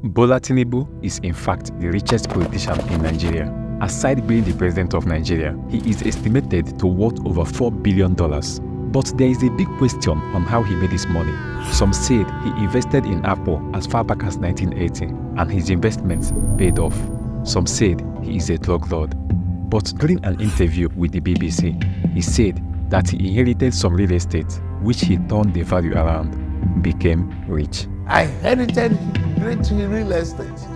Bola Tinubu is in fact the richest politician in Nigeria. Aside being the president of Nigeria, he is estimated to worth over $4 billion. But there is a big question on how he made his money. Some said he invested in Apple as far back as 1980 and his investments paid off. Some said he is a drug lord. But during an interview with the BBC, he said that he inherited some real estate which he turned the value around, became rich. I inherited great real estate.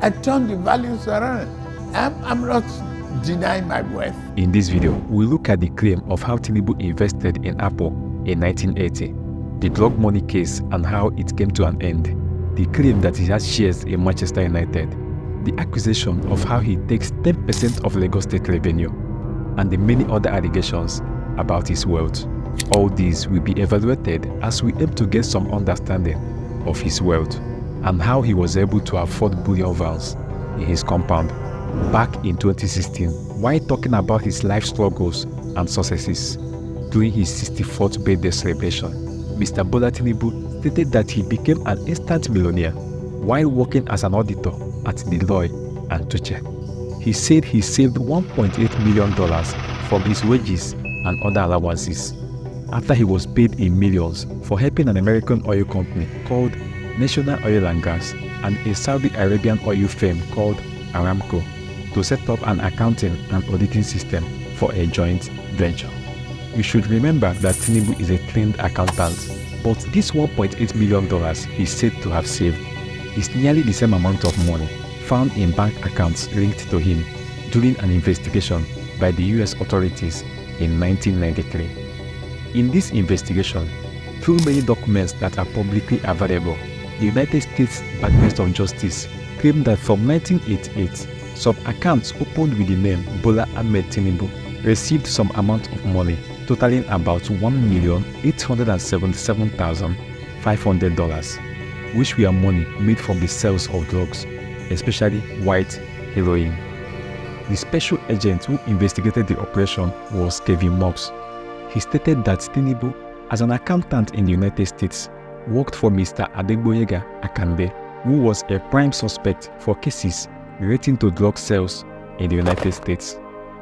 I turned the values around. I'm not denying my wealth. In this video, we look at the claim of how Tinubu invested in Apple in 1980, the drug money case and how it came to an end, the claim that he has shares in Manchester United, the accusation of how he takes 10% of Lagos State revenue, and the many other allegations about his wealth. All these will be evaluated as we aim to get some understanding of his wealth and how he was able to afford bullion vans in his compound back in 2016 while talking about his life struggles and successes. During his 64th birthday celebration, Mr. Bola Tinubu stated that he became an instant millionaire while working as an auditor at Deloitte and Touche. He said he saved $1.8 million from his wages and other allowances after he was paid in millions for helping an American oil company called National Oil and Gas and a Saudi Arabian oil firm called Aramco to set up an accounting and auditing system for a joint venture. We should remember that Tinubu is a trained accountant, but this $1.8 million he said to have saved is nearly the same amount of money found in bank accounts linked to him during an investigation by the US authorities in 1993. In this investigation, through many documents that are publicly available, the United States Department of Justice claimed that from 1988, some accounts opened with the name Bola Ahmed Tinubu received some amount of money totaling about $1,877,500, which were money made from the sales of drugs, especially white heroin. The special agent who investigated the operation was Kevin Mox. He stated that Tinubu, as an accountant in the United States, worked for Mr. Adegboyega Akande, who was a prime suspect for cases relating to drug sales in the United States.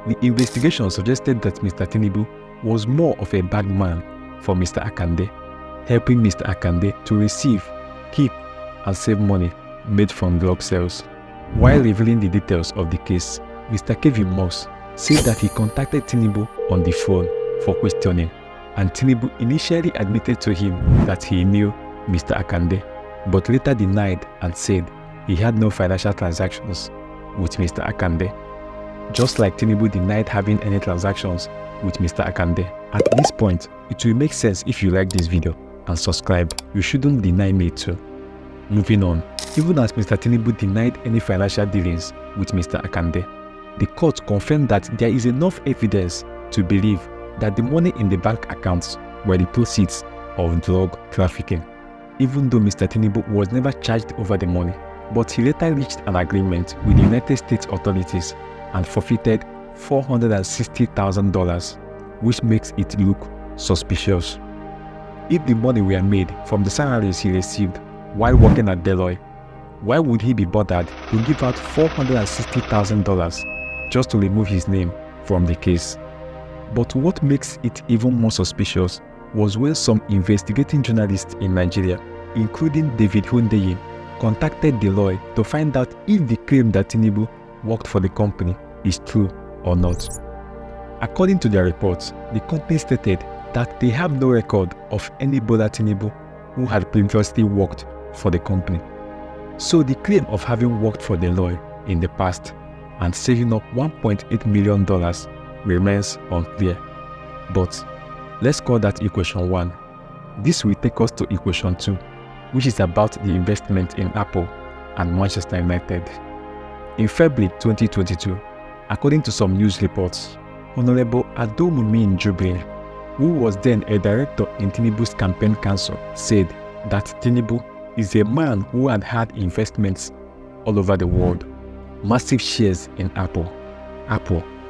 The investigation suggested that Mr. Tinubu was more of a bagman for Mr. Akande, helping Mr. Akande to receive, keep, and save money made from drug sales. While revealing the details of the case, Mr. Kevin Moss said that he contacted Tinubu on the phone for questioning, and Tinubu initially admitted to him that he knew Mr. Akande, but later denied and said he had no financial transactions with Mr. Akande. Just like Tinubu denied having any transactions with Mr. Akande. At this point, it will make sense if you like this video and subscribe. You shouldn't deny me too. Moving on, even as Mr. Tinubu denied any financial dealings with Mr. Akande, the court confirmed that there is enough evidence to believe that the money in the bank accounts were the proceeds of drug trafficking, even though Mr. Tinubu was never charged over the money. But he later reached an agreement with the United States authorities and forfeited $460,000, which makes it look suspicious. If the money were made from the salaries he received while working at Deloitte, why would he be bothered to give out $460,000 just to remove his name from the case? But what makes it even more suspicious was when some investigating journalists in Nigeria, including David Hundeyin, contacted Deloitte to find out if the claim that Tinubu worked for the company is true or not. According to their reports, the company stated that they have no record of any Bola Tinubu who had previously worked for the company. So the claim of having worked for Deloitte in the past and saving up $1.8 million remains unclear. But let's call that equation 1. This will take us to equation 2, which is about the investment in Apple and Manchester United. In February 2022, according to some news reports, Honorable Adomumin Jubril, who was then a director in Tinubu's campaign council, said that Tinubu is a man who had had investments all over the world, massive shares in Apple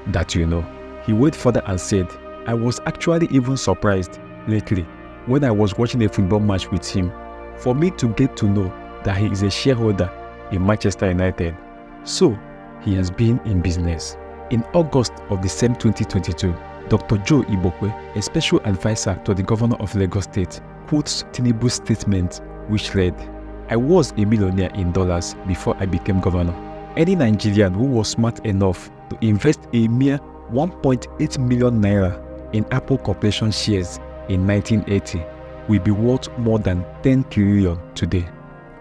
that you know. He went further and said, I was actually even surprised lately when I was watching a football match with him for me to get to know that he is a shareholder in Manchester United. So, he has been in business. In August of the same 2022, Dr. Joe Ibokwe, a special advisor to the governor of Lagos State, quotes Tinubu's statement, which read, "I was a millionaire in dollars before I became governor. Any Nigerian who was smart enough to invest a mere 1.8 million naira in Apple Corporation shares in 1980 will be worth more than 10 trillion today."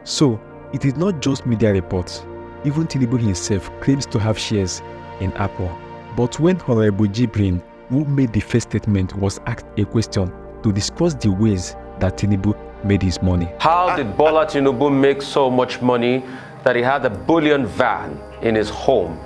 So, it is not just media reports. Even Tinubu himself claims to have shares in Apple. But when Honorable Jibrin, who made the first statement, was asked a question to discuss the ways that Tinubu made his money. How did Bola Tinubu make so much money that he had a bullion van in his home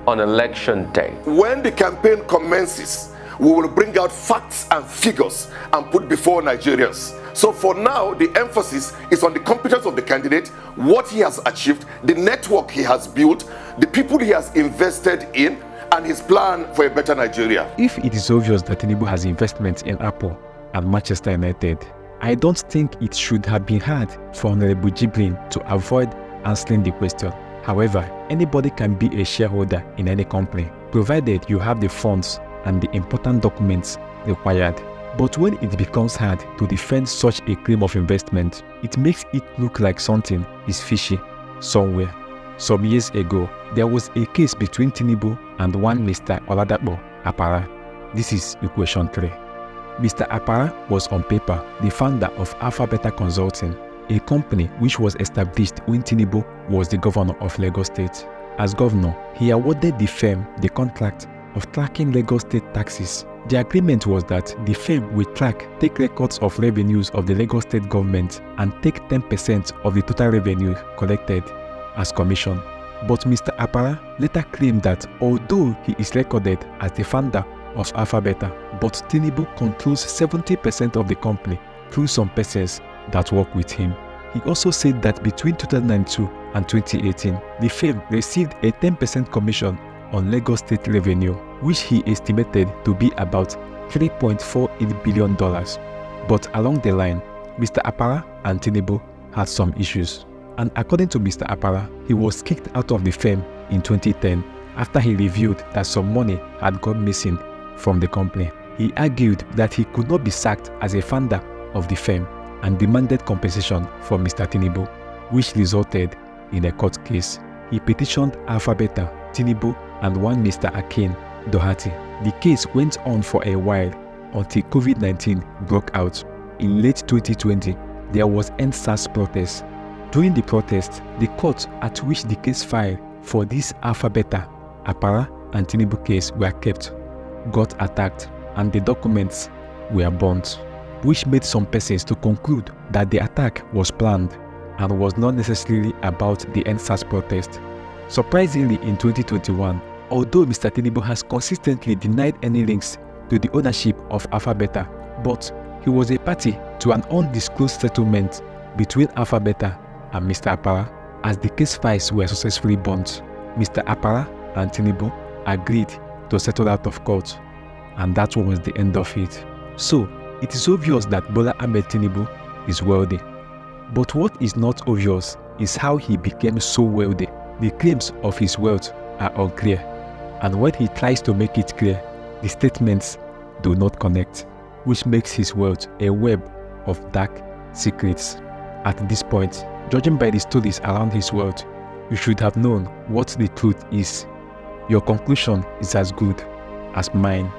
on election day? When the campaign commences, we will bring out facts and figures and put before Nigerians. So for now, the emphasis is on the competence of the candidate, what he has achieved, the network he has built, the people he has invested in, and his plan for a better Nigeria. If it is obvious that Tinubu has investments in Apple and Manchester United, I don't think it should have been hard for Honorable Jibrin to avoid answering the question. However, anybody can be a shareholder in any company, provided you have the funds and the important documents required. But when it becomes hard to defend such a claim of investment, it makes it look like something is fishy somewhere. Some years ago, there was a case between Tinubu and one Mr. Oladapo Apara. This is equation 3. Mr. Apara was on paper the founder of Alpha Beta Consulting, a company which was established when Tinubu was the governor of Lagos State. As governor, he awarded the firm the contract of tracking Lagos State taxes. The agreement was that the firm will take records of revenues of the Lagos State government and take 10% of the total revenue collected as commission. But Mr. Apara later claimed that although he is recorded as the founder of Alpha Beta, but Tinubu controls 70% of the company through some persons that work with him. He also said that between 2002 and 2018, the firm received a 10% commission on Lagos State revenue, which he estimated to be about $3.48 billion. But along the line, Mr. Apara and Tinubu had some issues. And according to Mr. Apara, he was kicked out of the firm in 2010 after he revealed that some money had gone missing from the company. He argued that he could not be sacked as a founder of the firm and demanded compensation from Mr. Tinubu, which resulted in a court case. He petitioned Alpha Beta, Tinubu, and one Mr. Akin Doherty. The case went on for a while until COVID-19 broke out. In late 2020, there was end-SARS protest. During the protest, the court at which the case filed for this Alpha Beta, Apara, and Tinubu case were kept, got attacked, and the documents were burnt, which made some persons to conclude that the attack was planned and was not necessarily about the end-SARS protest. Surprisingly, in 2021, although Mr. Tinubu has consistently denied any links to the ownership of Alpha Beta, but he was a party to an undisclosed settlement between Alpha Beta and Mr. Apara. As the case files were successfully burnt, Mr. Apara and Tinubu agreed to settle out of court, and that was the end of it. So, it is obvious that Bola Ahmed Tinubu is wealthy. But what is not obvious is how he became so wealthy. The claims of his wealth are unclear, and when he tries to make it clear, the statements do not connect, which makes his wealth a web of dark secrets. At this point, judging by the stories around his wealth, you should have known what the truth is. Your conclusion is as good as mine.